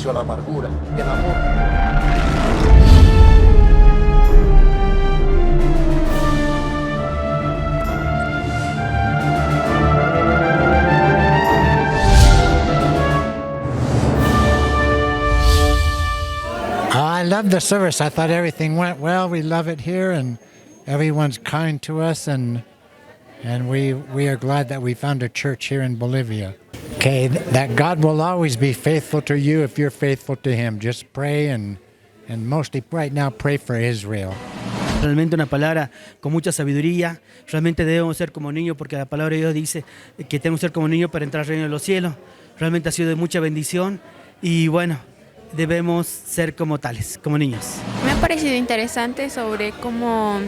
venció a la amargura, el amor. I loved the service. I thought everything went well. We love it here, and everyone's kind to us, and we are glad that we found a church here in Bolivia. Okay, that God will always be faithful to you if you're faithful to Him. Just pray, and mostly right now, pray for Israel. Realmente una palabra con mucha sabiduría. Realmente debemos ser como niños, porque la palabra de Dios dice que tenemos que ser como niños para entrar al reino de los cielos. Realmente ha sido de mucha bendición y bueno, debemos ser como tales, como niños. Me ha parecido interesante sobre cómo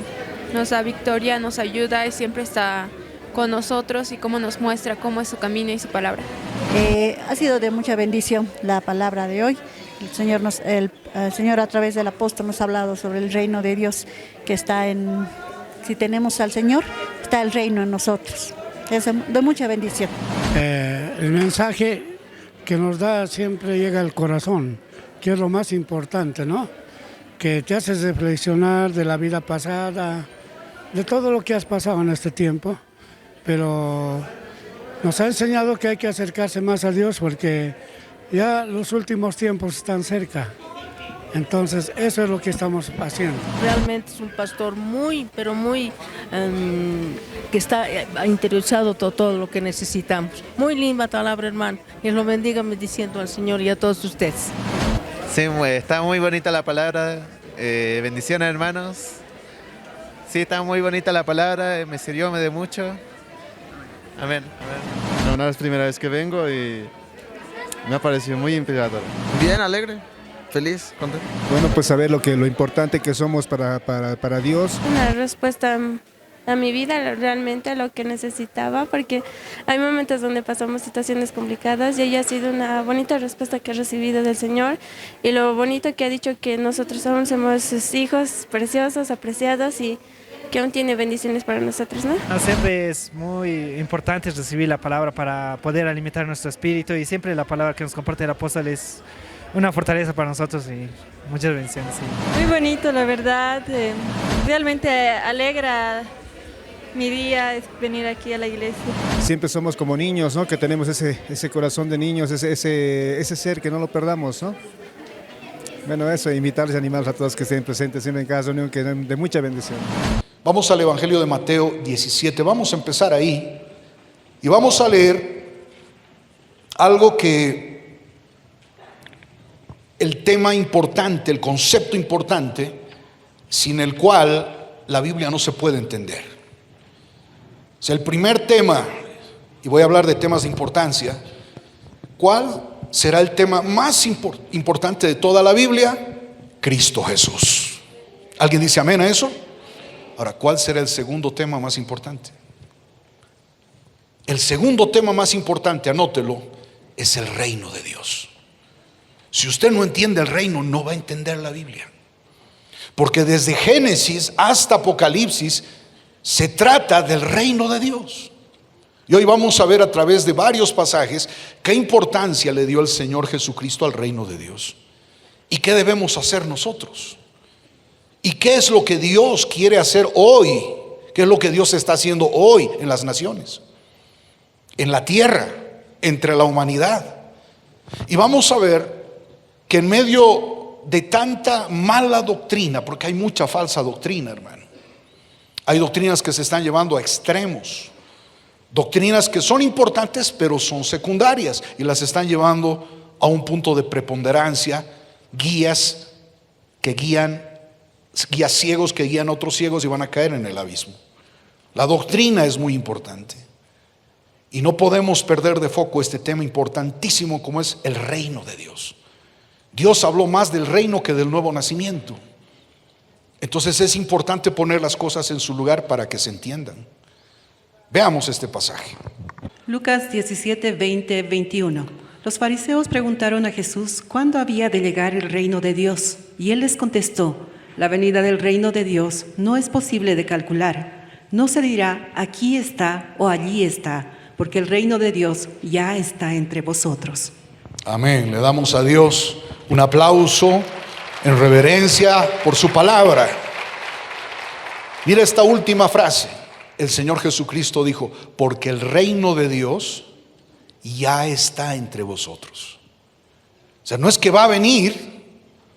nuestra Victoria nos ayuda y siempre está con nosotros y cómo nos muestra cómo es su camino y su palabra. Ha sido de mucha bendición la palabra de hoy. El Señor a través del apóstol nos ha hablado sobre el reino de Dios que está en... Si tenemos al Señor, está el reino en nosotros. Es de mucha bendición. El mensaje que nos da siempre llega al corazón, que es lo más importante, ¿no? Que te haces reflexionar de la vida pasada, de todo lo que has pasado en este tiempo, pero nos ha enseñado que hay que acercarse más a Dios porque ya los últimos tiempos están cerca. Entonces, eso es lo que estamos haciendo. Realmente es un pastor muy, pero muy, que está interiorizado todo lo que necesitamos. Muy linda palabra, hermano. Y lo bendiga bendiciendo al Señor y a todos ustedes. Sí, está muy bonita la palabra. Bendiciones, hermanos. Sí, está muy bonita la palabra. Me sirvió, me dio mucho. Amén. Amén. No, es la primera vez que vengo y me ha parecido muy inspirador. Bien, alegre. Feliz, contento. Bueno, pues saber lo importante que somos para Dios. Una respuesta a mi vida, realmente a lo que necesitaba, porque hay momentos donde pasamos situaciones complicadas y ella ha sido una bonita respuesta que he recibido del Señor y lo bonito que ha dicho que nosotros aún somos sus hijos preciosos, apreciados y que aún tiene bendiciones para nosotros, ¿no? Siempre es muy importante recibir la palabra para poder alimentar nuestro espíritu y siempre la palabra que nos comparte el apóstol es una fortaleza para nosotros y muchas bendiciones. Sí. Muy bonito, la verdad. Realmente alegra mi día venir aquí a la iglesia. Siempre somos como niños, ¿no? Que tenemos ese corazón de niños, ese ser que no lo perdamos, ¿no? Bueno, eso, invitarles y animarlos a todos que estén presentes siempre en cada reunión, que es de mucha bendición. Vamos al Evangelio de Mateo 17, vamos a empezar ahí y vamos a leer algo que el tema importante, el concepto importante, sin el cual la Biblia no se puede entender. Es el primer tema, y voy a hablar de temas de importancia. ¿Cuál será el tema más importante de toda la Biblia? Cristo Jesús. ¿Alguien dice amén a eso? Ahora, ¿cuál será el segundo tema más importante? El segundo tema más importante, anótelo, es el reino de Dios. Si usted no entiende el reino, no va a entender la Biblia. Porque desde Génesis hasta Apocalipsis se trata del reino de Dios. Y hoy vamos a ver a través de varios pasajes qué importancia le dio el Señor Jesucristo al reino de Dios. Y qué debemos hacer nosotros. Y qué es lo que Dios quiere hacer hoy. Qué es lo que Dios está haciendo hoy en las naciones, en la tierra, entre la humanidad. Y vamos a ver que en medio de tanta mala doctrina, porque hay mucha falsa doctrina, hermano, hay doctrinas que se están llevando a extremos, doctrinas que son importantes pero son secundarias y las están llevando a un punto de preponderancia, guías ciegos que guían a otros ciegos y van a caer en el abismo. La doctrina es muy importante y no podemos perder de foco este tema importantísimo como es el reino de Dios. Dios habló más del reino que del nuevo nacimiento. Entonces es importante poner las cosas en su lugar para que se entiendan. Veamos este pasaje. Lucas 17, 20, 21. Los fariseos preguntaron a Jesús cuándo había de llegar el reino de Dios. Y él les contestó: la venida del reino de Dios no es posible de calcular. No se dirá aquí está o allí está, porque el reino de Dios ya está entre vosotros. Amén. Le damos a Dios un aplauso en reverencia por su palabra. Mira esta última frase. El Señor Jesucristo dijo, porque el reino de Dios ya está entre vosotros. O sea, no es que va a venir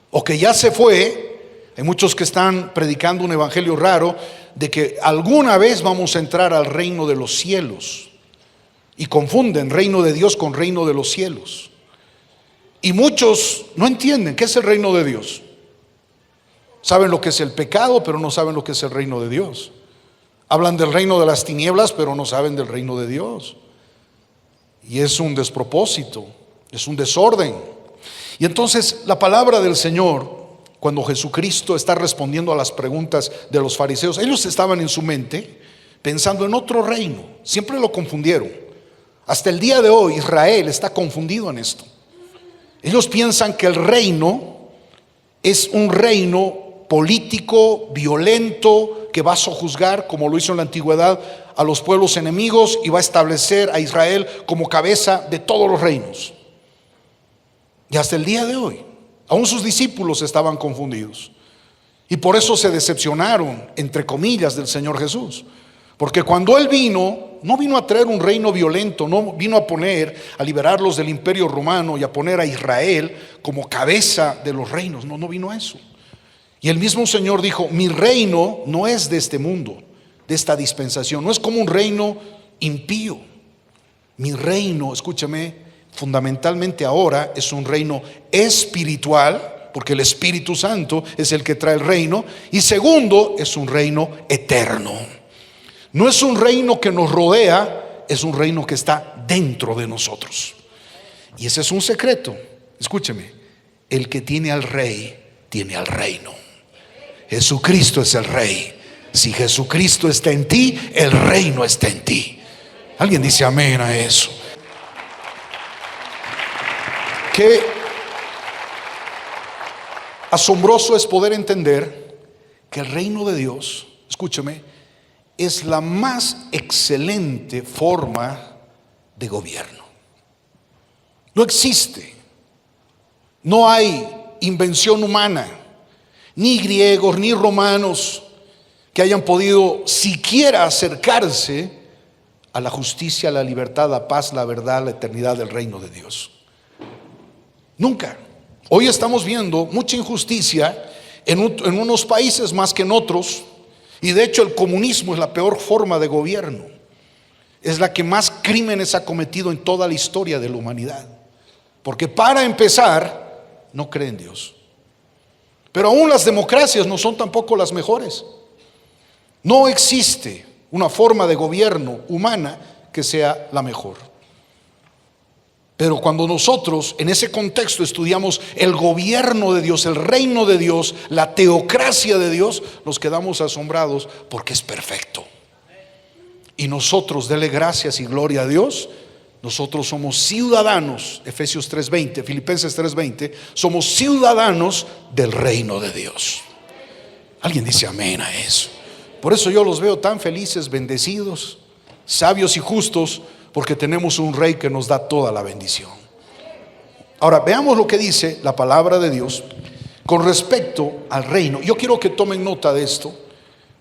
o que ya se fue. Hay muchos que están predicando un evangelio raro de que alguna vez vamos a entrar al reino de los cielos y confunden reino de Dios con reino de los cielos. Y muchos no entienden qué es el reino de Dios. Saben lo que es el pecado, pero no saben lo que es el reino de Dios. Hablan del reino de las tinieblas, pero no saben del reino de Dios. Y es un despropósito, es un desorden. Y entonces la palabra del Señor, cuando Jesucristo está respondiendo a las preguntas de los fariseos, ellos estaban en su mente pensando en otro reino. Siempre lo confundieron. Hasta el día de hoy Israel está confundido en esto. Ellos piensan que el reino es un reino político, violento, que va a sojuzgar, como lo hizo en la antigüedad, a los pueblos enemigos y va a establecer a Israel como cabeza de todos los reinos. Y hasta el día de hoy, aún sus discípulos estaban confundidos. Y por eso se decepcionaron, entre comillas, del Señor Jesús. Porque cuando Él vino, no vino a traer un reino violento, no vino a liberarlos del imperio romano y a poner a Israel como cabeza de los reinos. No vino a eso. Y el mismo Señor dijo, mi reino no es de este mundo, de esta dispensación, no es como un reino impío. Mi reino, escúchame, fundamentalmente ahora es un reino espiritual, porque el Espíritu Santo es el que trae el reino, y segundo, es un reino eterno. No es un reino que nos rodea, es un reino que está dentro de nosotros. Y ese es un secreto. Escúcheme, el que tiene al rey, tiene al reino. Jesucristo es el rey. Si Jesucristo está en ti, el reino está en ti. Alguien dice amén a eso. Qué asombroso es poder entender que el reino de Dios, escúcheme, es la más excelente forma de gobierno. No existe, no hay invención humana, ni griegos ni romanos que hayan podido siquiera acercarse a la justicia, la libertad, la paz, la verdad, la eternidad del reino de Dios. Nunca. Hoy estamos viendo mucha injusticia en unos países más que en otros. Y de hecho el comunismo es la peor forma de gobierno. Es la que más crímenes ha cometido en toda la historia de la humanidad. Porque para empezar, no creen en Dios. Pero aún las democracias no son tampoco las mejores. No existe una forma de gobierno humana que sea la mejor. Pero cuando nosotros en ese contexto estudiamos el gobierno de Dios, el reino de Dios, la teocracia de Dios, nos quedamos asombrados porque es perfecto. Y nosotros, dele gracias y gloria a Dios, nosotros somos ciudadanos, Efesios 3:20, Filipenses 3:20, somos ciudadanos del reino de Dios. Alguien dice amén a eso. Por eso yo los veo tan felices, bendecidos, sabios y justos, porque tenemos un rey que nos da toda la bendición. Ahora veamos lo que dice la palabra de Dios con respecto al reino. Yo quiero que tomen nota de esto,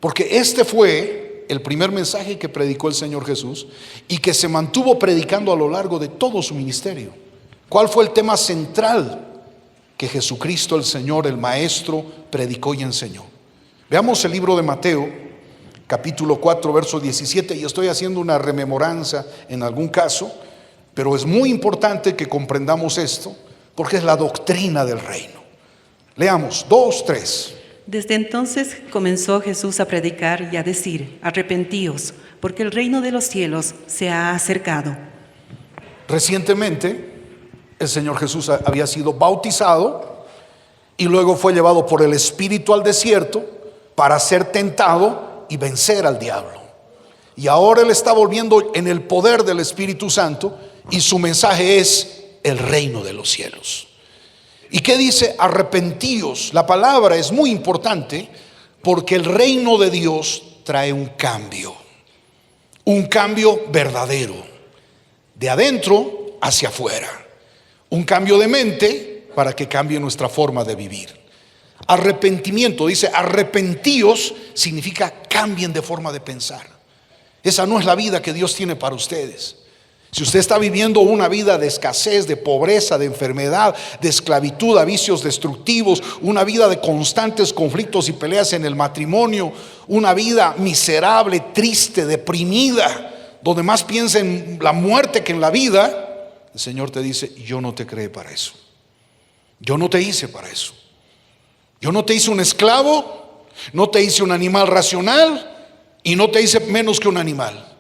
porque este fue el primer mensaje que predicó el Señor Jesús y que se mantuvo predicando a lo largo de todo su ministerio. ¿Cuál fue el tema central que Jesucristo, el Señor, el Maestro, predicó y enseñó? Veamos el libro de Mateo, capítulo 4, verso 17, y estoy haciendo una rememoranza en algún caso, pero es muy importante que comprendamos esto, porque es la doctrina del reino. Leamos, 2, 3. Desde entonces comenzó Jesús a predicar y a decir, arrepentíos, porque el reino de los cielos se ha acercado. Recientemente, el Señor Jesús había sido bautizado y luego fue llevado por el Espíritu al desierto para ser tentado y vencer al diablo. Y ahora Él está volviendo en el poder del Espíritu Santo y su mensaje es el reino de los cielos. ¿Y qué dice? Arrepentíos. La palabra es muy importante porque el reino de Dios trae un cambio verdadero, de adentro hacia afuera. Un cambio de mente para que cambie nuestra forma de vivir. Arrepentimiento, dice arrepentíos, significa cambien de forma de pensar. Esa no es la vida que Dios tiene para ustedes. Si usted está viviendo una vida de escasez, de pobreza, de enfermedad, de esclavitud, a vicios destructivos, una vida de constantes conflictos y peleas en el matrimonio, una vida miserable, triste, deprimida, donde más piensa en la muerte que en la vida, el Señor te dice, yo no te creé para eso. Yo no te hice para eso. Yo no te hice un esclavo, no te hice un animal racional y no te hice menos que un animal.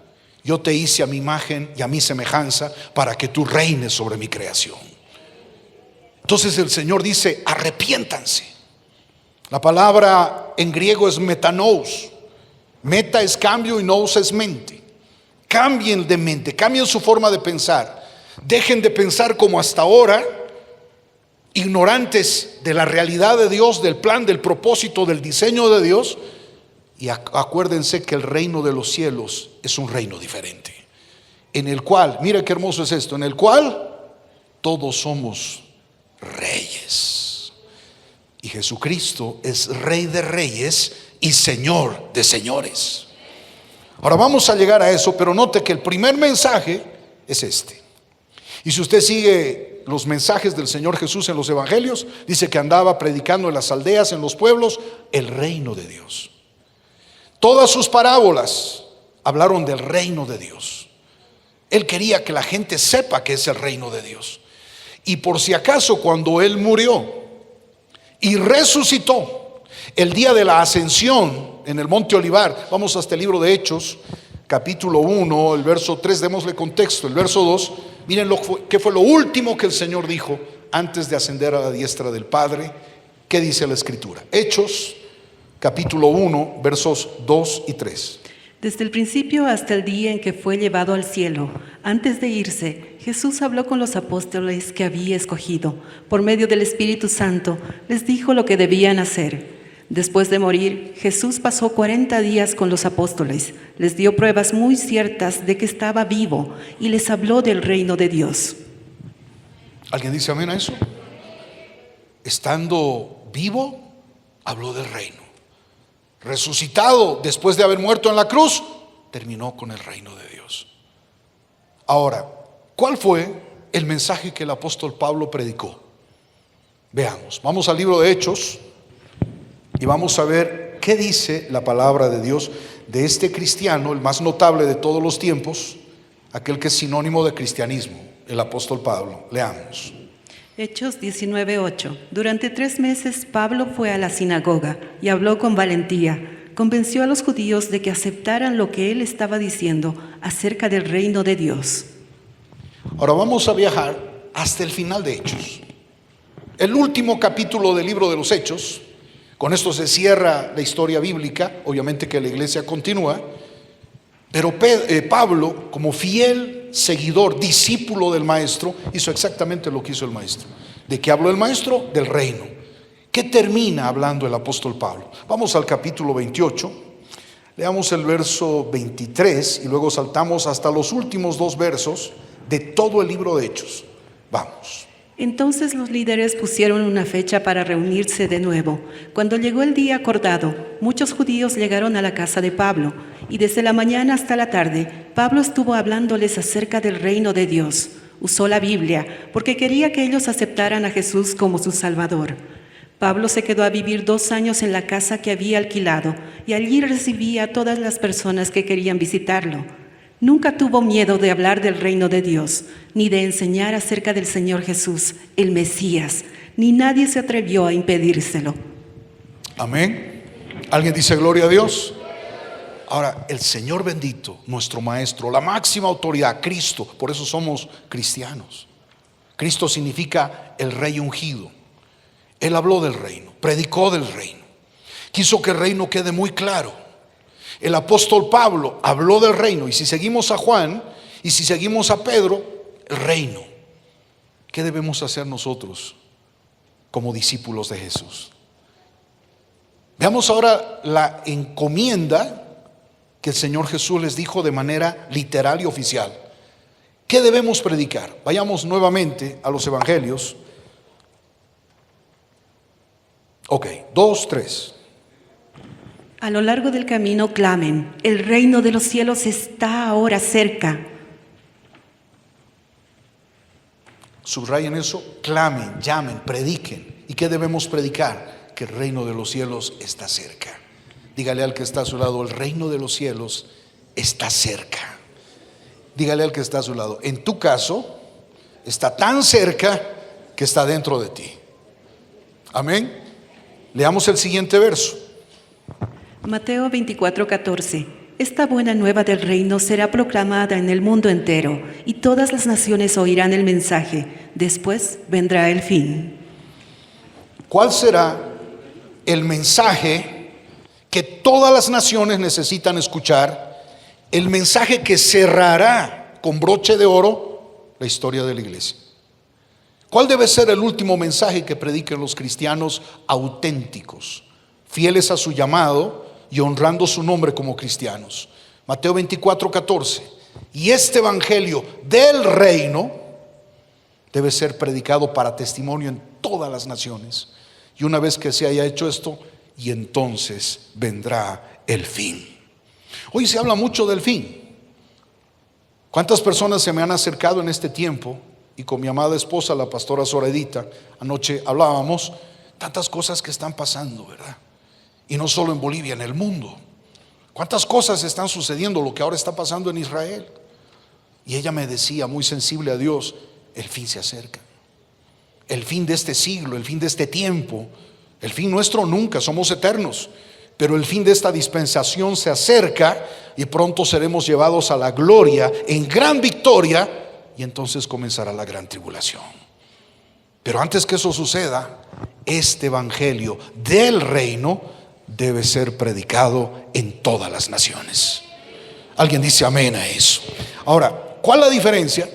Yo te hice a mi imagen y a mi semejanza para que tú reines sobre mi creación. Entonces el Señor dice, arrepiéntanse. La palabra en griego es metanous. Meta es cambio y nous es mente. Cambien de mente, cambien su forma de pensar. Dejen de pensar como hasta ahora, ignorantes de la realidad de Dios, del plan, del propósito, del diseño de Dios. Y acuérdense que el reino de los cielos es un reino diferente, en el cual, mire qué hermoso es esto, en el cual todos somos reyes. Y Jesucristo es Rey de reyes y Señor de señores. Ahora vamos a llegar a eso, pero note que el primer mensaje es este. Y si usted sigue los mensajes del Señor Jesús en los evangelios, dice que andaba predicando en las aldeas, en los pueblos, el reino de Dios. Todas sus parábolas hablaron del reino de Dios. Él quería que la gente sepa que es el reino de Dios. Y por si acaso, cuando Él murió y resucitó el día de la ascensión en el Monte Olivar, vamos hasta el libro de Hechos, capítulo 1, el verso 3, démosle contexto. El verso 2, miren qué fue lo último que el Señor dijo antes de ascender a la diestra del Padre. ¿Qué dice la Escritura? Hechos capítulo 1, versos 2 y 3. Desde el principio hasta el día en que fue llevado al cielo, antes de irse, Jesús habló con los apóstoles que había escogido. Por medio del Espíritu Santo, les dijo lo que debían hacer. Después de morir, Jesús pasó 40 días con los apóstoles. Les dio pruebas muy ciertas de que estaba vivo y les habló del reino de Dios. ¿Alguien dice amén a eso? Estando vivo, habló del reino. Resucitado después de haber muerto en la cruz, terminó con el reino de Dios. Ahora, ¿cuál fue el mensaje que el apóstol Pablo predicó? Veamos, vamos al libro de Hechos y vamos a ver qué dice la palabra de Dios de este cristiano, el más notable de todos los tiempos, aquel que es sinónimo de cristianismo, el apóstol Pablo. Leamos. Hechos 19:8. Durante 3 meses Pablo fue a la sinagoga y habló con valentía. Convenció a los judíos de que aceptaran lo que él estaba diciendo acerca del reino de Dios. Ahora vamos a viajar hasta el final de Hechos. El último capítulo del libro de los Hechos. Con esto se cierra la historia bíblica. Obviamente que la iglesia continúa. Pero Pablo, como fiel seguidor, discípulo del maestro, hizo exactamente lo que hizo el maestro. ¿De qué habló el maestro? Del reino. ¿Qué termina hablando el apóstol Pablo? Vamos al capítulo 28, leamos el verso 23 y luego saltamos hasta los últimos 2 versos de todo el libro de Hechos. Vamos. Entonces los líderes pusieron una fecha para reunirse de nuevo. Cuando llegó el día acordado, muchos judíos llegaron a la casa de Pablo, y desde la mañana hasta la tarde, Pablo estuvo hablándoles acerca del reino de Dios. Usó la Biblia porque quería que ellos aceptaran a Jesús como su Salvador. Pablo se quedó a vivir 2 años en la casa que había alquilado, y allí recibía a todas las personas que querían visitarlo. Nunca tuvo miedo de hablar del reino de Dios, ni de enseñar acerca del Señor Jesús, el Mesías, ni nadie se atrevió a impedírselo. Amén. ¿Alguien dice gloria a Dios? Ahora, el Señor bendito, nuestro Maestro, la máxima autoridad, Cristo, por eso somos cristianos. Cristo significa el Rey ungido. Él habló del reino, predicó del reino, quiso que el reino quede muy claro. El apóstol Pablo habló del reino, y si seguimos a Juan y si seguimos a Pedro, el reino. ¿Qué debemos hacer nosotros como discípulos de Jesús? Veamos ahora la encomienda que el Señor Jesús les dijo de manera literal y oficial. ¿Qué debemos predicar? Vayamos nuevamente a los evangelios. Ok, 2, 3. A lo largo del camino clamen, el reino de los cielos está ahora cerca. Subrayen eso, clamen, llamen, prediquen. ¿Y qué debemos predicar? Que el reino de los cielos está cerca. Dígale al que está a su lado, el reino de los cielos está cerca. Dígale al que está a su lado, en tu caso, está tan cerca que está dentro de ti. Amén. Leamos el siguiente verso. Mateo 24:14. Esta buena nueva del reino será proclamada en el mundo entero, y todas las naciones oirán el mensaje. Después vendrá el fin. ¿Cuál será el mensaje que todas las naciones necesitan escuchar? El mensaje que cerrará con broche de oro la historia de la iglesia. ¿Cuál debe ser el último mensaje que prediquen los cristianos auténticos, fieles a su llamado y honrando su nombre como cristianos? Mateo 24:14. Y este evangelio del reino debe ser predicado para testimonio en todas las naciones. Y una vez que se haya hecho esto, y entonces vendrá el fin. Hoy se habla mucho del fin. ¿Cuántas personas se me han acercado en este tiempo? Y con mi amada esposa, la pastora Zoraidita, anoche hablábamos, tantas cosas que están pasando, ¿verdad? Y no solo en Bolivia, en el mundo. ¿Cuántas cosas están sucediendo? Lo que ahora está pasando en Israel. Y ella me decía, muy sensible a Dios, el fin se acerca. El fin de este siglo, el fin de este tiempo. El fin nuestro nunca, somos eternos. Pero el fin de esta dispensación se acerca y pronto seremos llevados a la gloria en gran victoria. Y entonces comenzará la gran tribulación. Pero antes que eso suceda, este evangelio del reino debe ser predicado en todas las naciones. Alguien dice amén a eso. Ahora, ¿cuál es la diferencia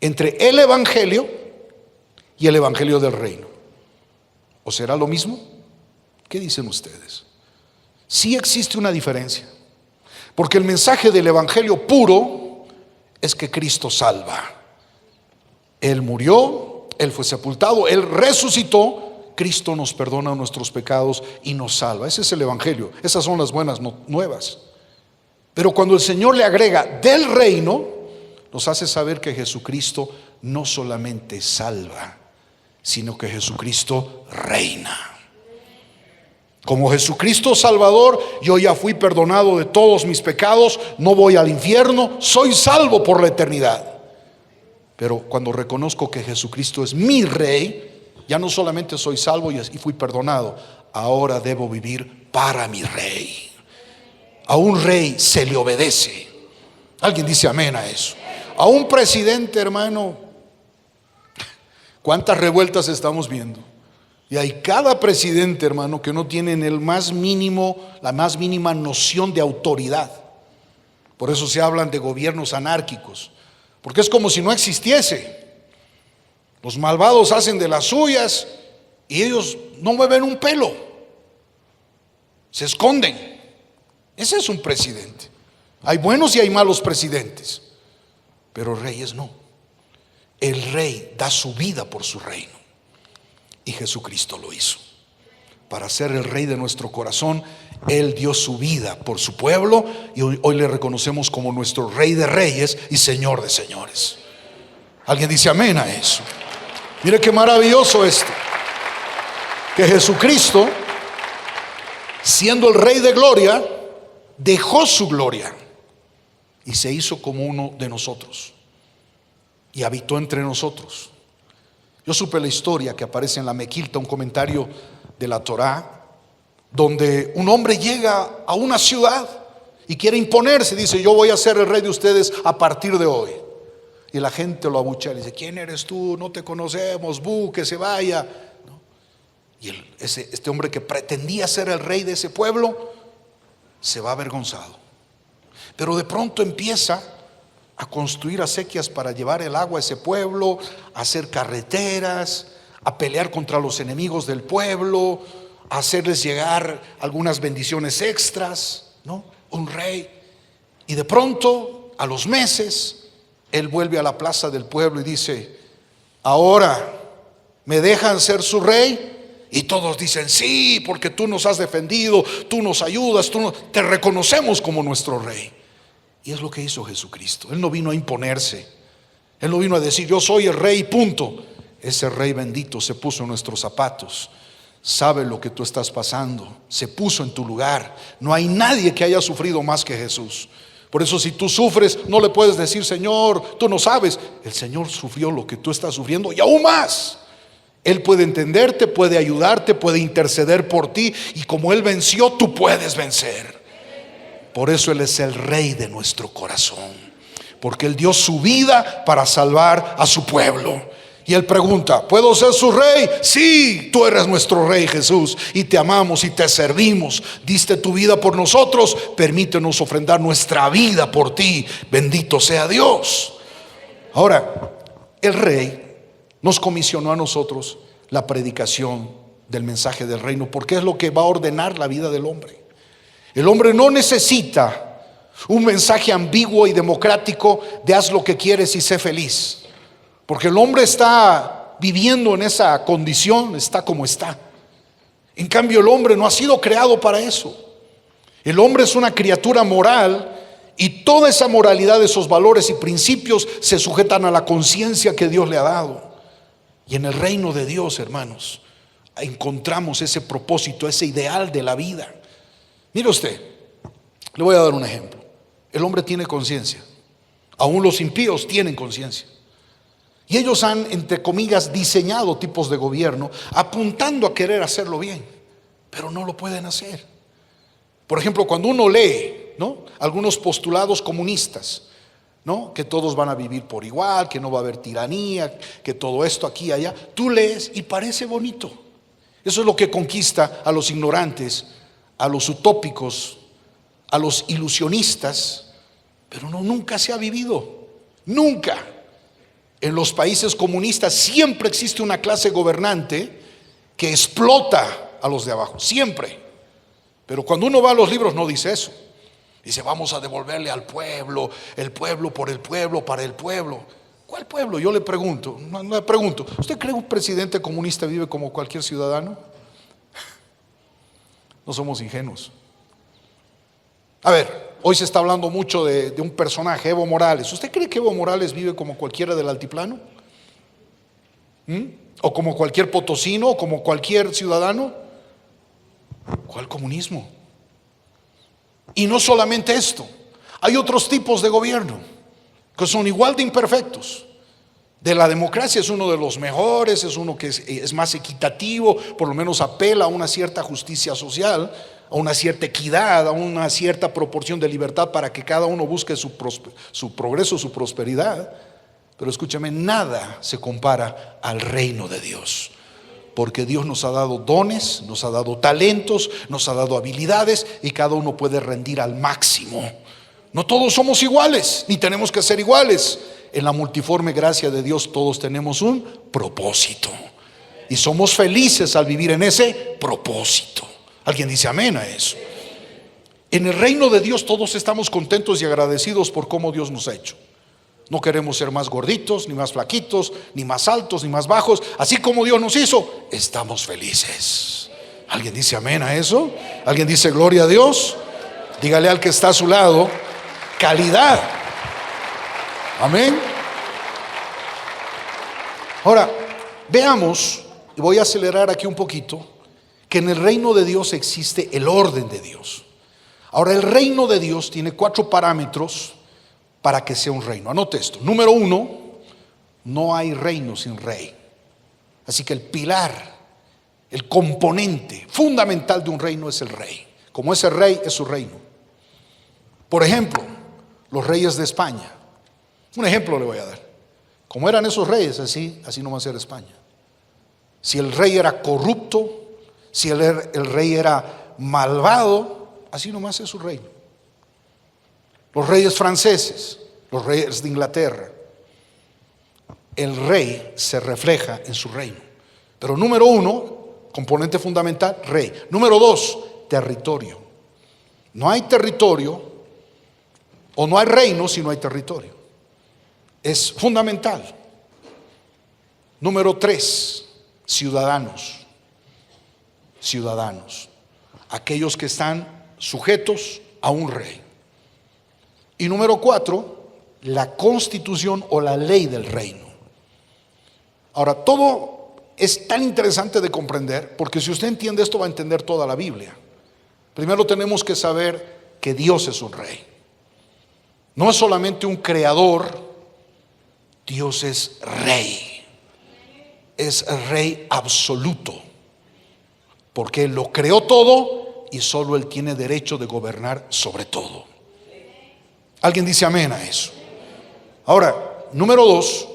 entre el evangelio y el evangelio del reino? ¿O será lo mismo? ¿Qué dicen ustedes? Sí existe una diferencia, porque el mensaje del evangelio puro es que Cristo salva. Él murió, Él fue sepultado, Él resucitó, Cristo nos perdona nuestros pecados y nos salva. Ese es el evangelio, esas son las buenas nuevas. Pero cuando el Señor le agrega del reino, nos hace saber que Jesucristo no solamente salva, sino que Jesucristo reina. Como Jesucristo Salvador, yo ya fui perdonado de todos mis pecados, no voy al infierno, soy salvo por la eternidad. Pero cuando reconozco que Jesucristo es mi Rey, ya no solamente soy salvo y fui perdonado, ahora debo vivir para mi Rey. A un rey se le obedece. Alguien dice amén a eso. A un presidente, hermano, ¿cuántas revueltas estamos viendo? Y hay cada presidente, hermano, que no tienen el más mínimo, la más mínima noción de autoridad. Por eso se hablan de gobiernos anárquicos, porque es como si no existiese. Los malvados hacen de las suyas y ellos no mueven un pelo, se esconden. Ese es un presidente. Hay buenos y hay malos presidentes, pero reyes no. El rey da su vida por su reino. Y Jesucristo lo hizo. Para ser el rey de nuestro corazón, Él dio su vida por su pueblo y hoy le reconocemos como nuestro Rey de reyes y Señor de señores. Alguien dice amén a eso. Mire qué maravilloso esto, que Jesucristo, siendo el Rey de gloria, dejó su gloria y se hizo como uno de nosotros y habitó entre nosotros. Yo supe la historia que aparece en la Mequilta, un comentario de la Torá, donde un hombre llega a una ciudad y quiere imponerse, dice, yo voy a ser el rey de ustedes a partir de hoy. Y la gente lo abuchea, le dice, ¿quién eres tú? No te conocemos, que se vaya. ¿No? Y este hombre que pretendía ser el rey de ese pueblo, se va avergonzado. Pero de pronto empieza a construir acequias para llevar el agua a ese pueblo, a hacer carreteras, a pelear contra los enemigos del pueblo, a hacerles llegar algunas bendiciones extras, ¿no? Un rey. Y de pronto, a los meses, Él vuelve a la plaza del pueblo y dice: ahora ¿me dejan ser su rey? Y todos dicen: sí, porque tú nos has defendido, tú nos ayudas, te reconocemos como nuestro rey. Y es lo que hizo Jesucristo. Él no vino a imponerse, Él no vino a decir: yo soy el rey, punto. Ese rey bendito se puso en nuestros zapatos, sabe lo que tú estás pasando, se puso en tu lugar. No hay nadie que haya sufrido más que Jesús. Por eso, si tú sufres, no le puedes decir: Señor, tú no sabes. El Señor sufrió lo que tú estás sufriendo y aún más. Él puede entenderte, puede ayudarte, puede interceder por ti, y como Él venció, tú puedes vencer. Por eso Él es el rey de nuestro corazón, porque Él dio su vida para salvar a su pueblo. Y Él pregunta: ¿puedo ser su rey? Sí, tú eres nuestro rey, Jesús, y te amamos y te servimos. Diste tu vida por nosotros, permítenos ofrendar nuestra vida por ti. Bendito sea Dios. Ahora, el rey nos comisionó a nosotros la predicación del mensaje del reino, porque es lo que va a ordenar la vida del hombre. El hombre no necesita un mensaje ambiguo y democrático de haz lo que quieres y sé feliz, porque el hombre está viviendo en esa condición, está como está. En cambio, el hombre no ha sido creado para eso. El hombre es una criatura moral, y toda esa moralidad, esos valores y principios se sujetan a la conciencia que Dios le ha dado. Y en el reino de Dios, hermanos, encontramos ese propósito, ese ideal de la vida. Mire usted, le voy a dar un ejemplo. El hombre tiene conciencia, aún los impíos tienen conciencia. Y ellos han, entre comillas, diseñado tipos de gobierno apuntando a querer hacerlo bien, pero no lo pueden hacer. Por ejemplo, cuando uno lee, ¿no?, algunos postulados comunistas, ¿no?, que todos van a vivir por igual, que no va a haber tiranía, que todo esto aquí y allá, tú lees y parece bonito. Eso es lo que conquista a los ignorantes, a los utópicos, a los ilusionistas, pero no, nunca se ha vivido, nunca. En los países comunistas siempre existe una clase gobernante que explota a los de abajo, siempre. Pero cuando uno va a los libros no dice eso. Dice: vamos a devolverle al pueblo, el pueblo por el pueblo, para el pueblo. ¿Cuál pueblo? Yo le pregunto, ¿usted cree que un presidente comunista vive como cualquier ciudadano? No somos ingenuos. A ver, hoy se está hablando mucho de un personaje, Evo Morales. ¿Usted cree que Evo Morales vive como cualquiera del altiplano? ¿O como cualquier potosino, o como cualquier ciudadano? ¿Cuál comunismo? Y no solamente esto, hay otros tipos de gobierno que son igual de imperfectos. De la democracia es uno de los mejores, es uno que es más equitativo, por lo menos apela a una cierta justicia social, a una cierta equidad, a una cierta proporción de libertad para que cada uno busque su progreso, su prosperidad. Pero escúchame, nada se compara al reino de Dios. Porque Dios nos ha dado dones, nos ha dado talentos, nos ha dado habilidades, y cada uno puede rendir al máximo. No todos somos iguales, ni tenemos que ser iguales. En la multiforme gracia de Dios todos tenemos un propósito, y somos felices al vivir en ese propósito. ¿Alguien dice amén a eso? En el reino de Dios todos estamos contentos y agradecidos por cómo Dios nos ha hecho. No queremos ser más gorditos, ni más flaquitos, ni más altos, ni más bajos. Así como Dios nos hizo, estamos felices. ¿Alguien dice amén a eso? ¿Alguien dice gloria a Dios? Dígale al que está a su lado: calidad. Amén. Ahora, veamos, y voy a acelerar aquí un poquito, que en el reino de Dios existe el orden de Dios. Ahora, el reino de Dios tiene 4 parámetros para que sea un reino. Anote esto. Número 1, no hay reino sin rey. Así que el pilar, el componente fundamental de un reino es el rey. Como ese rey es su reino. Por ejemplo, los reyes de España. Un ejemplo le voy a dar. Como eran esos reyes, así no va a ser España. Si el rey era corrupto, si el rey era malvado, así nomás es su reino. Los reyes franceses, los reyes de Inglaterra, el rey se refleja en su reino. Pero número 1, componente fundamental, rey. Número 2, territorio. No hay territorio, o no hay reino si no hay territorio. es fundamental. Número 3, ciudadanos. Ciudadanos. Aquellos que están sujetos a un rey. Y número 4, la constitución o la ley del reino. Ahora, todo es tan interesante de comprender, porque si usted entiende esto va a entender toda la Biblia. Primero tenemos que saber que Dios es un rey. No es solamente un creador, Dios es rey. Es rey absoluto, porque Él lo creó todo y solo Él tiene derecho de gobernar sobre todo. ¿Alguien dice amén a eso? Ahora, número 2,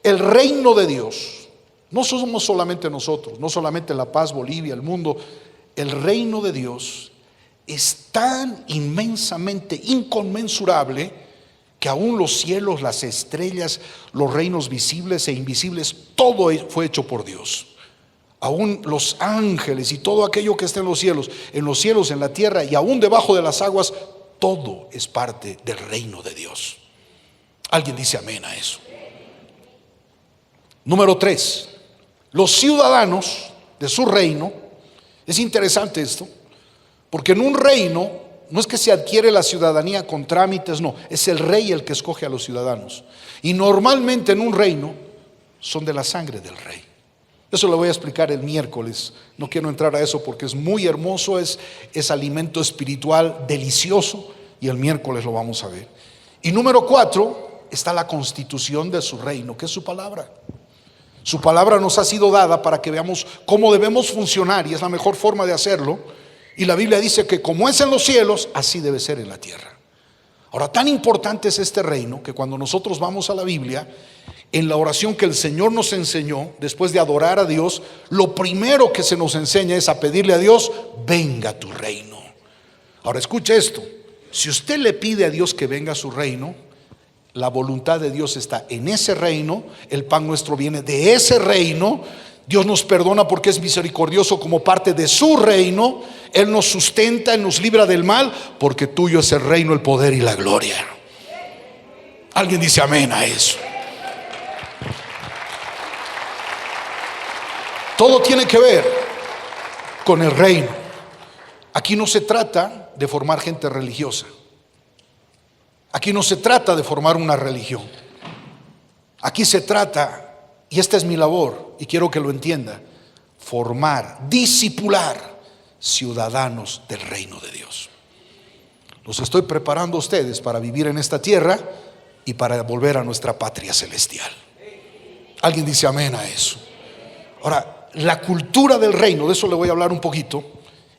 el reino de Dios. No somos solamente nosotros, no solamente La Paz, Bolivia, el mundo. El reino de Dios es tan inmensamente inconmensurable que aún los cielos, las estrellas, los reinos visibles e invisibles, todo fue hecho por Dios. Aún los ángeles y todo aquello que está en los cielos, en la tierra y aún debajo de las aguas, todo es parte del reino de Dios. ¿Alguien dice amén a eso? Número 3, los ciudadanos de su reino. Es interesante esto, porque en un reino no es que se adquiere la ciudadanía con trámites, no, es el rey el que escoge a los ciudadanos. Y normalmente en un reino son de la sangre del rey. Eso lo voy a explicar el miércoles. No quiero entrar a eso porque es muy hermoso, es alimento espiritual delicioso, y el miércoles lo vamos a ver. Y número 4, está la constitución de su reino, que es su palabra. Su palabra nos ha sido dada para que veamos cómo debemos funcionar, y es la mejor forma de hacerlo. Y la Biblia dice que como es en los cielos, así debe ser en la tierra. Ahora, tan importante es este reino que cuando nosotros vamos a la Biblia, en la oración que el Señor nos enseñó, después de adorar a Dios, lo primero que se nos enseña es a pedirle a Dios: venga tu reino. Ahora, escuche esto: si usted le pide a Dios que venga a su reino, la voluntad de Dios está en ese reino, el pan nuestro viene de ese reino, Dios nos perdona porque es misericordioso como parte de su reino, Él nos sustenta, Él nos libra del mal, porque tuyo es el reino, el poder y la gloria. ¿Alguien dice amén a eso? Todo tiene que ver con el reino. Aquí no se trata de formar gente religiosa. Aquí no se trata de formar una religión. Aquí se trata, y esta es mi labor, y quiero que lo entienda, formar, discipular ciudadanos del reino de Dios. Los estoy preparando a ustedes para vivir en esta tierra y para volver a nuestra patria celestial. ¿Alguien dice amén a eso? Ahora, la cultura del reino, de eso le voy a hablar un poquito,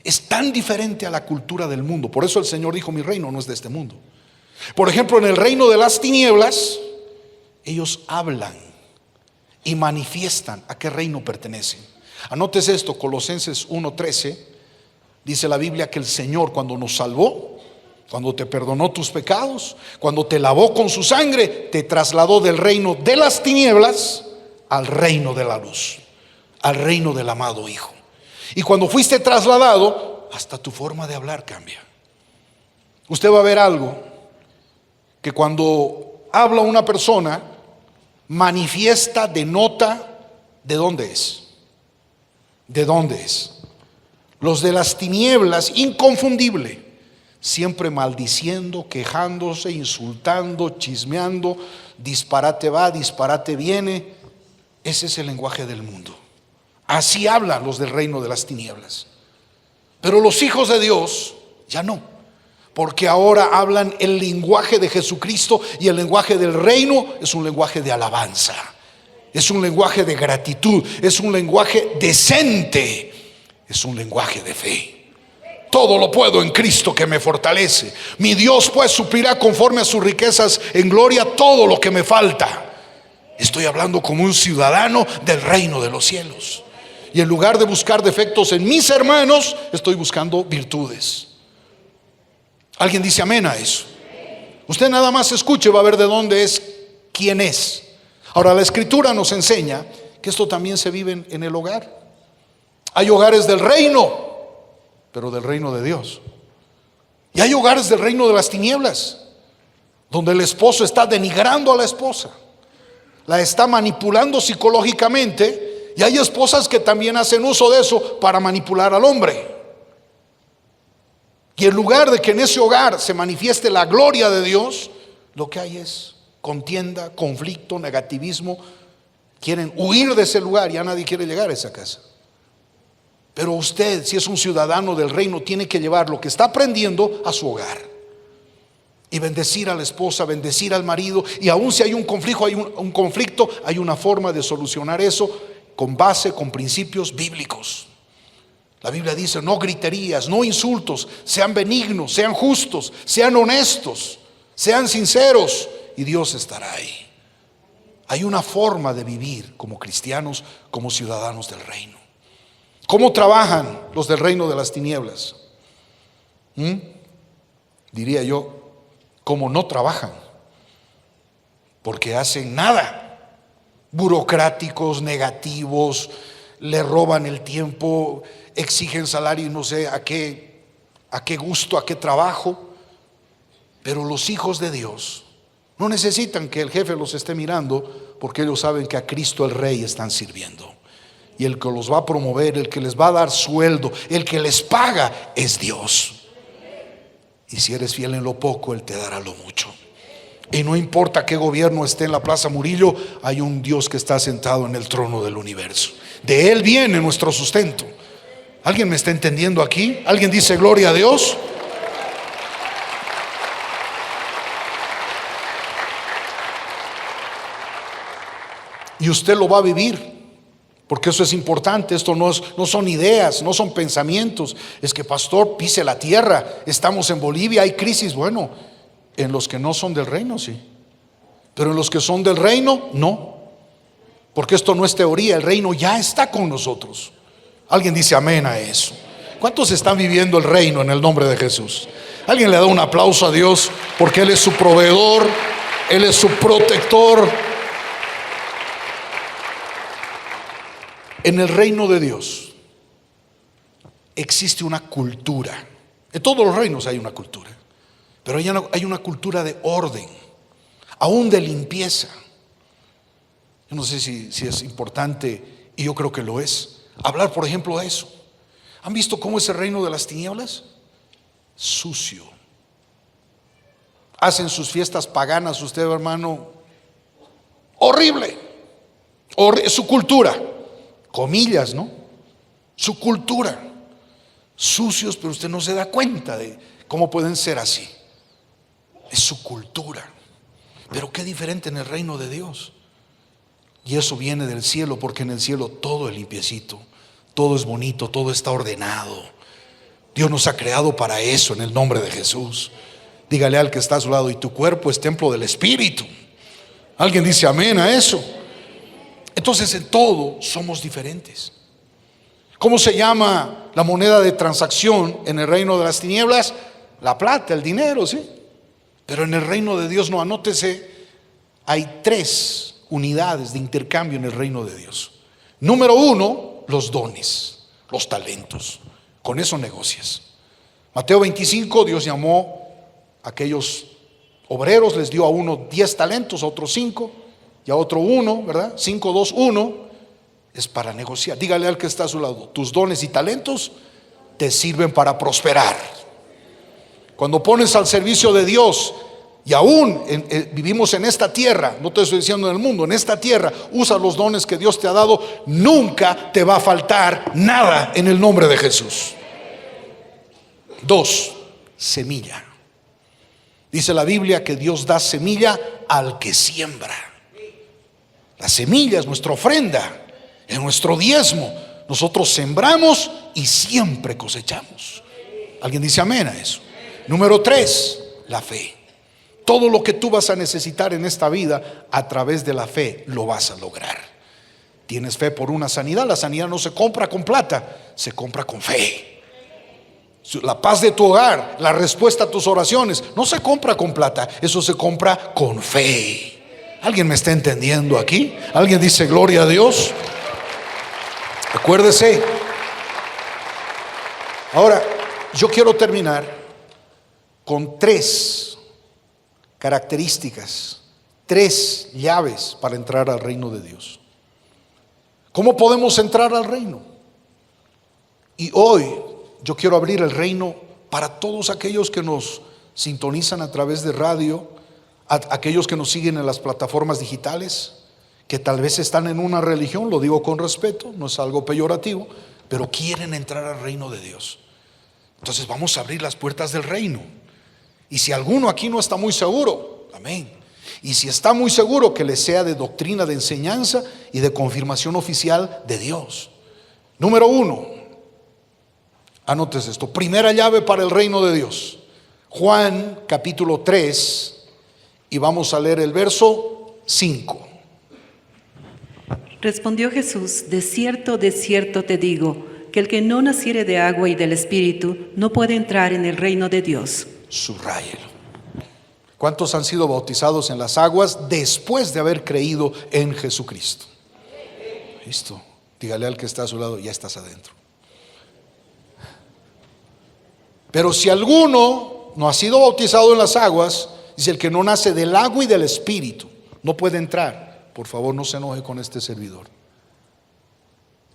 es tan diferente a la cultura del mundo. Por eso el Señor dijo: mi reino no es de este mundo. Por ejemplo, en el reino de las tinieblas, ellos hablan y manifiestan a qué reino pertenecen. Anótese esto, Colosenses 1:13, dice la Biblia que el Señor, cuando nos salvó, cuando te perdonó tus pecados, cuando te lavó con su sangre, te trasladó del reino de las tinieblas al reino de la luz, al reino del amado Hijo. Y cuando fuiste trasladado, hasta tu forma de hablar cambia. Usted va a ver algo, que cuando habla una persona, manifiesta, denota de dónde es. ¿De dónde es? Los de las tinieblas, inconfundible, siempre maldiciendo, quejándose, insultando, chismeando, disparate va, disparate viene. Ese es el lenguaje del mundo. Así hablan los del reino de las tinieblas. Pero los hijos de Dios ya no, porque ahora hablan el lenguaje de Jesucristo, y el lenguaje del reino es un lenguaje de alabanza, es un lenguaje de gratitud, es un lenguaje decente, es un lenguaje de fe. Todo lo puedo en Cristo que me fortalece. Mi Dios pues suplirá conforme a sus riquezas en gloria todo lo que me falta. Estoy hablando como un ciudadano del reino de los cielos. Y en lugar de buscar defectos en mis hermanos, estoy buscando virtudes. ¿Alguien dice amén a eso? Usted nada más escuche, va a ver de dónde es, quién es. Ahora, la Escritura nos enseña que esto también se vive en el hogar. Hay hogares del reino, pero del reino de Dios. Y hay hogares del reino de las tinieblas. donde el esposo está denigrando a la esposa, la está manipulando psicológicamente, y hay esposas que también hacen uso de eso para manipular al hombre. Y en lugar de que en ese hogar se manifieste la gloria de Dios, lo que hay es contienda, conflicto, negativismo. Quieren huir de ese lugar, ya nadie quiere llegar a esa casa. Pero usted, si es un ciudadano del reino, tiene que llevar lo que está aprendiendo a su hogar y bendecir a la esposa, bendecir al marido. Y aun si hay un conflicto, hay una forma de solucionar eso con base, con principios bíblicos. La Biblia dice: no griterías, no insultos, sean benignos, sean justos, sean honestos, sean sinceros, y Dios estará ahí. Hay una forma de vivir como cristianos, como ciudadanos del reino. ¿Cómo trabajan los del reino de las tinieblas? Diría yo, ¿cómo no trabajan? Porque hacen nada. Burocráticos, negativos, le roban el tiempo, exigen salario y no sé a qué gusto, a qué trabajo. Pero los hijos de Dios no necesitan que el jefe los esté mirando, porque ellos saben que a Cristo el Rey están sirviendo. Y el que los va a promover, el que les va a dar sueldo, el que les paga es Dios. Y si eres fiel en lo poco, Él te dará lo mucho. Y no importa qué gobierno esté en la Plaza Murillo, hay un Dios que está sentado en el trono del universo. De Él viene nuestro sustento. ¿Alguien me está entendiendo aquí? ¿Alguien dice gloria a Dios? Y usted lo va a vivir, porque eso es importante. Esto no son ideas, no son pensamientos. Es que, pastor, pise la tierra, estamos en Bolivia, hay crisis. Bueno, en los que no son del reino sí, pero en los que son del reino no, porque esto no es teoría, el reino ya está con nosotros. Alguien dice amén a eso. ¿Cuántos están viviendo el reino en el nombre de Jesús? Alguien le da un aplauso a Dios, porque Él es su proveedor, Él es su protector. En el reino de Dios existe una cultura. En todos los reinos hay una cultura, pero hay una cultura de orden, aún de limpieza. Yo no sé si es importante, y yo creo que lo es, hablar, por ejemplo, de eso. ¿Han visto cómo es el reino de las tinieblas? Sucio. Hacen sus fiestas paganas, usted, hermano, horrible. Su cultura, comillas, ¿no? Su cultura. Sucios, pero usted no se da cuenta de cómo pueden ser así. Es su cultura. Pero qué diferente en el reino de Dios. Y eso viene del cielo, porque en el cielo todo es limpiecito, todo es bonito, todo está ordenado. Dios nos ha creado para eso, en el nombre de Jesús. Dígale al que está a su lado: y tu cuerpo es templo del Espíritu. ¿Alguien dice amén a eso? Entonces, en todo somos diferentes. ¿Cómo se llama la moneda de transacción en el reino de las tinieblas? La plata, el dinero, sí. Pero en el reino de Dios no, anótese, hay 3 unidades de intercambio en el reino de Dios. Número 1, los dones, los talentos. Con eso negocias. Mateo 25, Dios llamó a aquellos obreros, les dio a uno 10 talentos, a otro 5 y a otro 1, ¿verdad? 5, 2, 1. Es para negociar. Dígale al que está a su lado: tus dones y talentos te sirven para prosperar. Cuando pones al servicio de Dios, y aún vivimos en esta tierra, no te estoy diciendo en el mundo, en esta tierra, usa los dones que Dios te ha dado, nunca te va a faltar nada en el nombre de Jesús. 2, semilla. Dice la Biblia que Dios da semilla al que siembra. La semilla es nuestra ofrenda, es nuestro diezmo. Nosotros sembramos y siempre cosechamos. ¿Alguien dice amén a eso? Número 3, la fe. Todo lo que tú vas a necesitar en esta vida, a través de la fe lo vas a lograr. Tienes fe por una sanidad. La sanidad no se compra con plata, se compra con fe. La paz de tu hogar, la respuesta a tus oraciones, no se compra con plata, eso se compra con fe. ¿Alguien me está entendiendo aquí? ¿Alguien dice gloria a Dios? Acuérdese. Ahora, yo quiero terminar con 3 características, 3 llaves para entrar al reino de Dios. ¿Cómo podemos entrar al reino? Y hoy yo quiero abrir el reino para todos aquellos que nos sintonizan a través de radio, aquellos que nos siguen en las plataformas digitales, que tal vez están en una religión, lo digo con respeto, no es algo peyorativo, pero quieren entrar al reino de Dios. Entonces vamos a abrir las puertas del reino. Y si alguno aquí no está muy seguro, amén. Y si está muy seguro, que le sea de doctrina, de enseñanza y de confirmación oficial de Dios. Número 1, anotes esto, primera llave para el reino de Dios. Juan capítulo 3, y vamos a leer el verso 5. Respondió Jesús: de cierto te digo, que el que no naciere de agua y del Espíritu no puede entrar en el reino de Dios. Subrayelo. ¿Cuántos han sido bautizados en las aguas después de haber creído en Jesucristo? Listo. Dígale al que está a su lado, ya estás adentro. Pero si alguno no ha sido bautizado en las aguas, dice: el que no nace del agua y del Espíritu no puede entrar. Por favor, no se enoje con este servidor.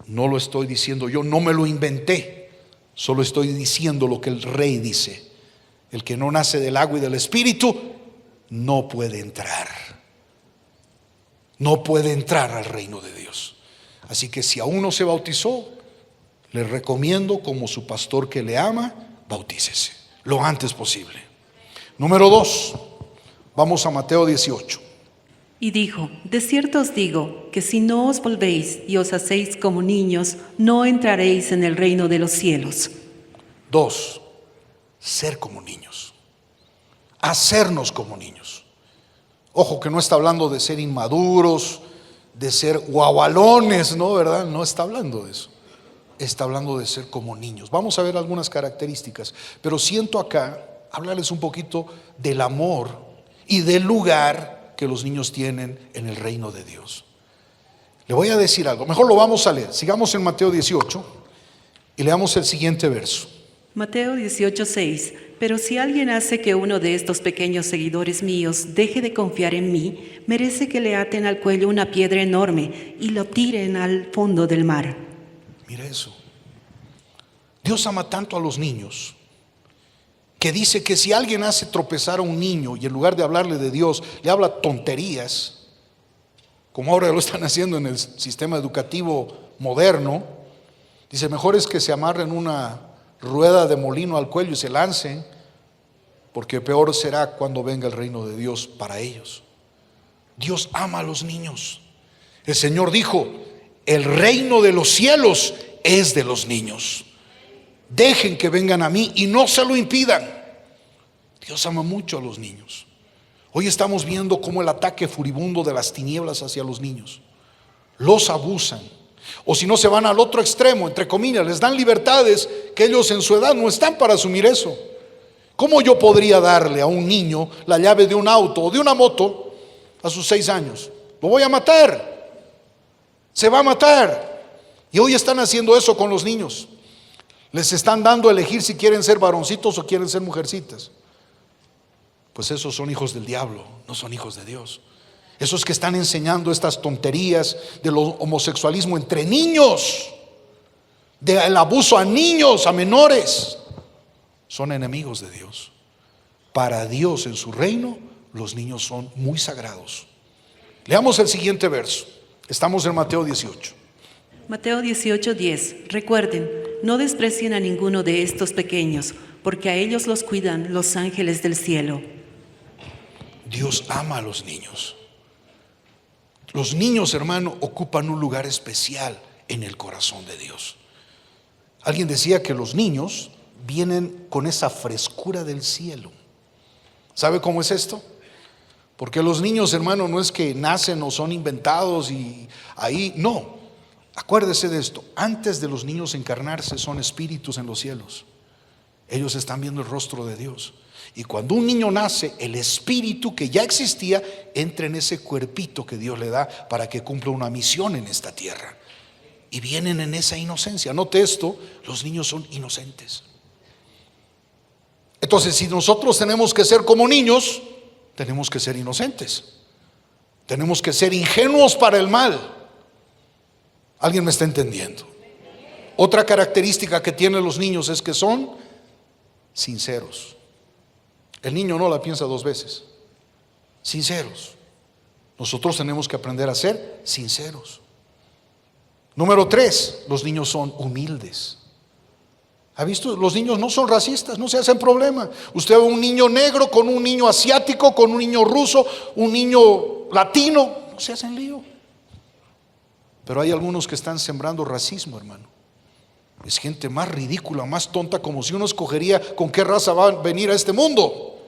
No lo estoy diciendo yo, no me lo inventé. Solo estoy diciendo lo que el Rey dice. El que no nace del agua y del Espíritu no puede entrar. No puede entrar al reino de Dios. Así que si aún no se bautizó, le recomiendo, como su pastor que le ama, bautícese lo antes posible. Número 2, vamos a Mateo 18. Y dijo: de cierto os digo, que si no os volvéis y os hacéis como niños, no entraréis en el reino de los cielos. 2, ser como niños, hacernos como niños. Ojo que no está hablando de ser inmaduros, de ser guagualones, ¿no? ¿Verdad? No está hablando de eso. Está hablando de ser como niños. Vamos a ver algunas características, pero siento acá hablarles un poquito del amor y del lugar que los niños tienen en el reino de Dios. Le voy a decir algo, mejor lo vamos a leer. Sigamos en Mateo 18 y leamos el siguiente verso. Mateo 18:6. Pero si alguien hace que uno de estos pequeños seguidores míos deje de confiar en mí, merece que le aten al cuello una piedra enorme y lo tiren al fondo del mar. Mira eso. Dios ama tanto a los niños que dice que si alguien hace tropezar a un niño y en lugar de hablarle de Dios le habla tonterías, como ahora lo están haciendo en el sistema educativo moderno, dice: mejor es que se amarren una rueda de molino al cuello y se lancen, porque peor será cuando venga el reino de Dios para ellos. Dios ama a los niños. El Señor dijo: el reino de los cielos es de los niños. Dejen que vengan a mí y no se lo impidan. Dios ama mucho a los niños. Hoy estamos viendo cómo el ataque furibundo de las tinieblas hacia los niños, los abusan, o si no se van al otro extremo, entre comillas, les dan libertades que ellos en su edad no están para asumir eso. ¿Cómo yo podría darle a un niño la llave de un auto o de una moto a sus 6 años? Lo voy a matar, se va a matar. Y hoy están haciendo eso con los niños. Les están dando a elegir si quieren ser varoncitos o quieren ser mujercitas. Pues esos son hijos del diablo, no son hijos de Dios. Esos que están enseñando estas tonterías del homosexualismo entre niños, del abuso a niños, a menores, son enemigos de Dios. Para Dios en su reino, los niños son muy sagrados. Leamos el siguiente verso. Estamos en Mateo 18. Mateo 18:10. Recuerden, no desprecien a ninguno de estos pequeños, porque a ellos los cuidan los ángeles del cielo. Dios ama a los niños. Los niños, hermano, ocupan un lugar especial en el corazón de Dios. Alguien decía que los niños vienen con esa frescura del cielo. ¿Sabe cómo es esto? Porque los niños, hermano, no es que nacen o son inventados y ahí, no. Acuérdese de esto, antes de los niños encarnarse son espíritus en los cielos. Ellos están viendo el rostro de Dios. Y cuando un niño nace, el espíritu que ya existía entra en ese cuerpito que Dios le da para que cumpla una misión en esta tierra. Y vienen en esa inocencia. Note esto, los niños son inocentes. Entonces, si nosotros tenemos que ser como niños, tenemos que ser inocentes. Tenemos que ser ingenuos para el mal. ¿Alguien me está entendiendo? Otra característica que tienen los niños es que son sinceros. El niño no la piensa dos veces. Sinceros. Nosotros tenemos que aprender a ser sinceros. Número 3, los niños son humildes. ¿Ha visto? Los niños no son racistas, no se hacen problema. Usted ve un niño negro con un niño asiático, con un niño ruso, un niño latino, no se hacen lío. Pero hay algunos que están sembrando racismo, hermano. Es gente más ridícula, más tonta, como si uno escogería con qué raza va a venir a este mundo.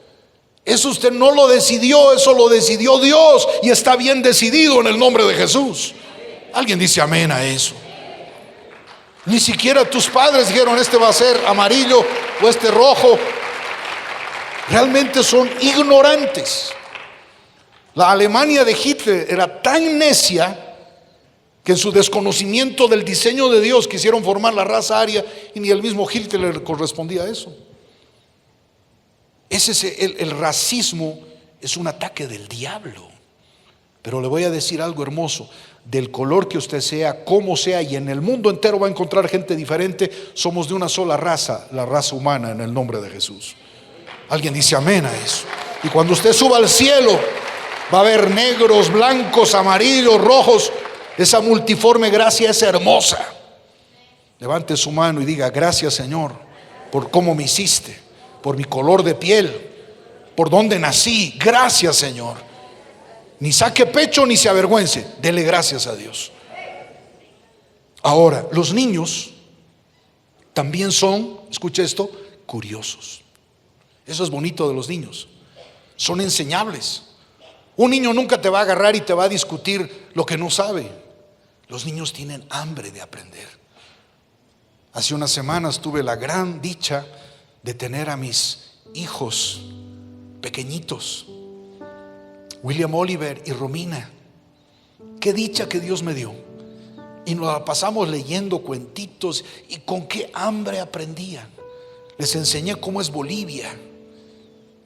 Eso usted no lo decidió, eso lo decidió Dios, y está bien decidido en el nombre de Jesús. Alguien dice amén a eso. Ni siquiera tus padres dijeron este va a ser amarillo o este rojo. Realmente son ignorantes. La Alemania de Hitler era tan necia que en su desconocimiento del diseño de Dios quisieron formar la raza aria, y ni el mismo Hitler le correspondía a eso. El racismo es un ataque del diablo. Pero le voy a decir algo hermoso: del color que usted sea, como sea, y en el mundo entero va a encontrar gente diferente, somos de una sola raza, la raza humana, en el nombre de Jesús. Alguien dice amén a eso. Y cuando usted suba al cielo, va a ver negros, blancos, amarillos, rojos. Esa multiforme gracia es hermosa. Levante su mano y diga: gracias, Señor, por cómo me hiciste, por mi color de piel, por dónde nací. Gracias, Señor. Ni saque pecho ni se avergüence, dele gracias a Dios. Ahora, los niños también son, escuche esto, curiosos. Eso es bonito de los niños. Son enseñables. Un niño nunca te va a agarrar y te va a discutir lo que no sabe. Los niños tienen hambre de aprender. Hace unas semanas tuve la gran dicha de tener a mis hijos pequeñitos, William Oliver y Romina. Qué dicha que Dios me dio. Y nos la pasamos leyendo cuentitos, y con qué hambre aprendían. Les enseñé cómo es Bolivia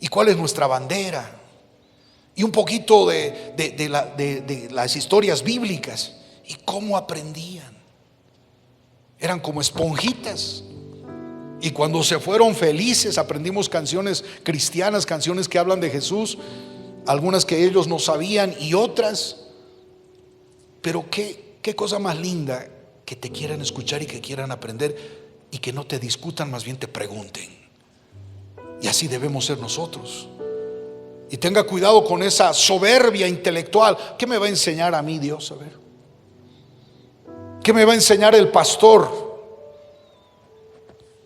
y cuál es nuestra bandera, y un poquito de las historias bíblicas, y cómo aprendían. Eran como esponjitas. Y cuando se fueron felices, aprendimos canciones cristianas, canciones que hablan de Jesús, algunas que ellos no sabían y otras. Pero qué cosa más linda que te quieran escuchar y que quieran aprender, y que no te discutan, más bien te pregunten. Y así debemos ser nosotros. Y tenga cuidado con esa soberbia intelectual. ¿Qué me va a enseñar a mí Dios? A ver, ¿qué me va a enseñar el pastor?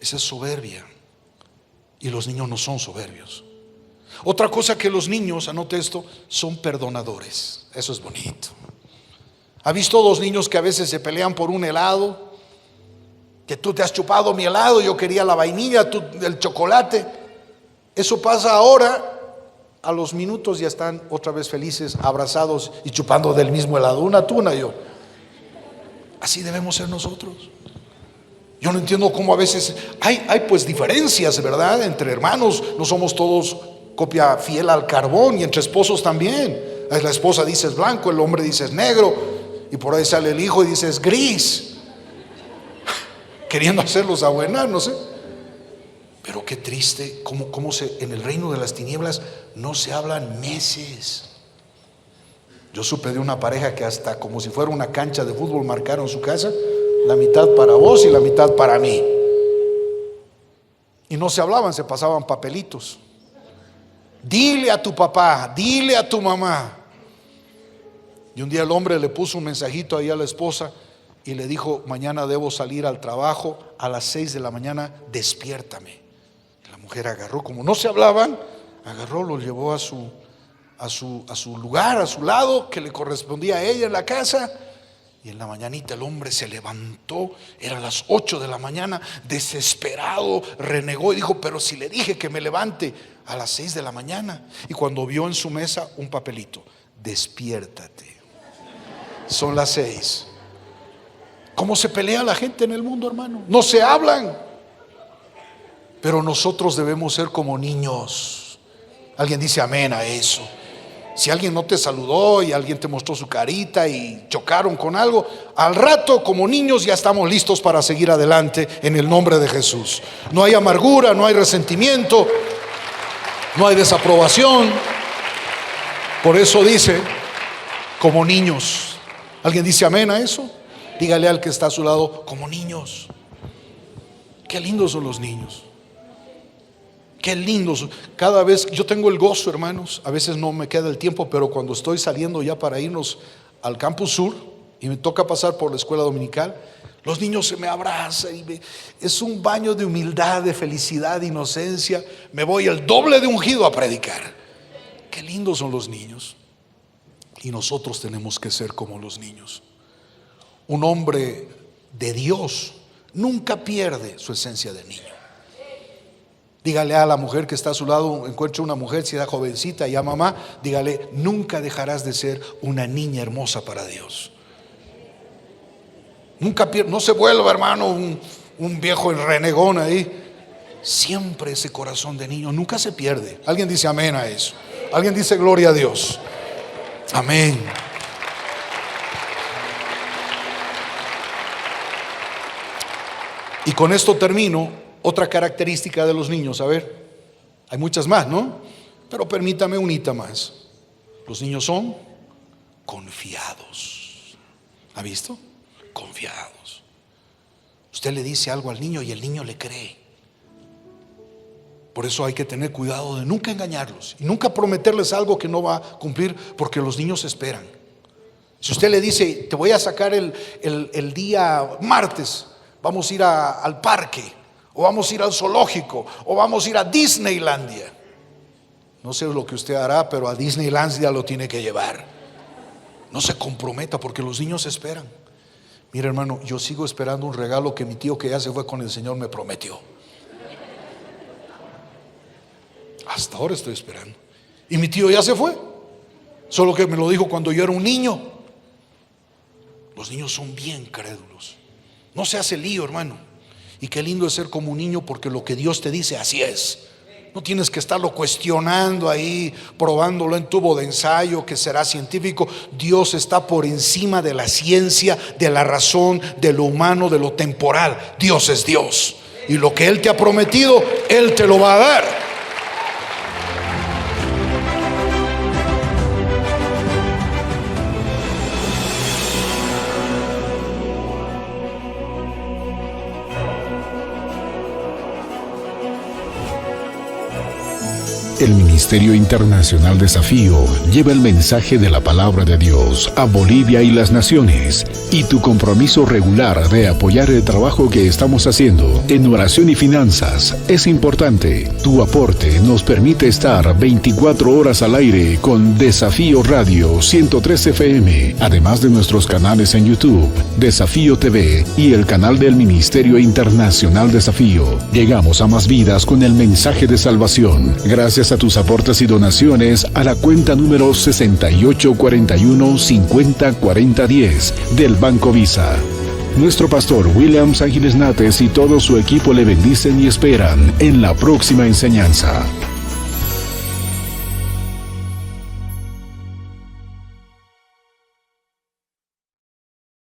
Esa es soberbia. Y los niños no son soberbios. Otra cosa que los niños, anote esto, son perdonadores. Eso es bonito. ¿Ha visto dos niños que a veces se pelean por un helado? Que tú te has chupado mi helado, yo quería la vainilla, tú el chocolate. Eso pasa ahora. A los minutos ya están otra vez felices, abrazados y chupando del mismo helado. Una tú, una yo. Así debemos ser nosotros. Yo no entiendo cómo a veces hay pues diferencias, ¿verdad? Entre hermanos no somos todos copia fiel al carbón, y entre esposos también. La esposa dice es blanco, el hombre dice es negro, y por ahí sale el hijo y dice es gris, queriendo hacerlos abuenar, no sé. Pero qué triste cómo en el reino de las tinieblas no se hablan meses. Yo supe de una pareja que hasta como si fuera una cancha de fútbol marcaron su casa, la mitad para vos y la mitad para mí. Y no se hablaban, se pasaban papelitos. Dile a tu papá, dile a tu mamá. Y un día el hombre le puso un mensajito ahí a la esposa y le dijo: mañana debo salir al trabajo a las 6 de la mañana, despiértame. La mujer agarró, como no se hablaban, agarró, lo llevó a su lugar, a su lado, que le correspondía a ella en la casa. Y en la mañanita el hombre se levantó, eran las 8 de la mañana, desesperado, renegó y dijo: pero si le dije que me levante a las 6 de la mañana. Y cuando vio en su mesa un papelito: despiértate, son las 6. ¿Cómo se pelea la gente en el mundo, hermano? No se hablan. Pero nosotros debemos ser como niños. Alguien dice amén a eso. Si alguien no te saludó y alguien te mostró su carita y chocaron con algo, al rato como niños ya estamos listos para seguir adelante en el nombre de Jesús. No hay amargura, no hay resentimiento, no hay desaprobación. Por eso dice, como niños. ¿Alguien dice amén a eso? Dígale al que está a su lado, como niños. Qué lindos son los niños. Qué lindos. Cada vez, yo tengo el gozo, hermanos, a veces no me queda el tiempo, pero cuando estoy saliendo ya para irnos al Campus Sur y me toca pasar por la escuela dominical, los niños se me abrazan y es un baño de humildad, de felicidad, de inocencia. Me voy el doble de ungido a predicar. Qué lindos son los niños. Y nosotros tenemos que ser como los niños. Un hombre de Dios nunca pierde su esencia de niño. Dígale a la mujer que está a su lado, encuentre una mujer, si da jovencita, ya mamá, dígale, nunca dejarás de ser una niña hermosa para Dios. Nunca pierde, no se vuelva, hermano, un viejo renegón ahí. Siempre ese corazón de niño nunca se pierde. Alguien dice amén a eso. Alguien dice gloria a Dios. Amén. Y con esto termino. Otra característica de los niños, a ver, hay muchas más, ¿no? Pero permítame unita más. Los niños son confiados. ¿Ha visto? Confiados. Usted le dice algo al niño y el niño le cree. Por eso hay que tener cuidado de nunca engañarlos y nunca prometerles algo que no va a cumplir, porque los niños esperan. Si usted le dice, te voy a sacar el día martes, vamos a ir al parque, o vamos a ir al zoológico, o vamos a ir a Disneylandia. No sé lo que usted hará, pero a Disneylandia lo tiene que llevar. No se comprometa, porque los niños esperan. Mira, hermano, yo sigo esperando un regalo que mi tío, que ya se fue con el Señor, me prometió. Hasta ahora estoy esperando. Y mi tío ya se fue, solo que me lo dijo cuando yo era un niño. Los niños son bien crédulos. No se hace lío, hermano. Y qué lindo es ser como un niño, porque lo que Dios te dice, así es. No tienes que estarlo cuestionando ahí, probándolo en tubo de ensayo, que será científico. Dios está por encima de la ciencia, de la razón, de lo humano, de lo temporal. Dios es Dios. Y lo que Él te ha prometido, Él te lo va a dar. El Ministerio Internacional Desafío lleva el mensaje de la palabra de Dios a Bolivia y las naciones, y tu compromiso regular de apoyar el trabajo que estamos haciendo en oración y finanzas es importante. Tu aporte nos permite estar 24 horas al aire con Desafío Radio 103 FM, además de nuestros canales en YouTube, Desafío TV y el canal del Ministerio Internacional Desafío. Llegamos a más vidas con el mensaje de salvación, gracias a tus aportes y donaciones a la cuenta número 6841-504010 del Banco Visa. Nuestro pastor Williams Ángeles Nates y todo su equipo le bendicen y esperan en la próxima enseñanza.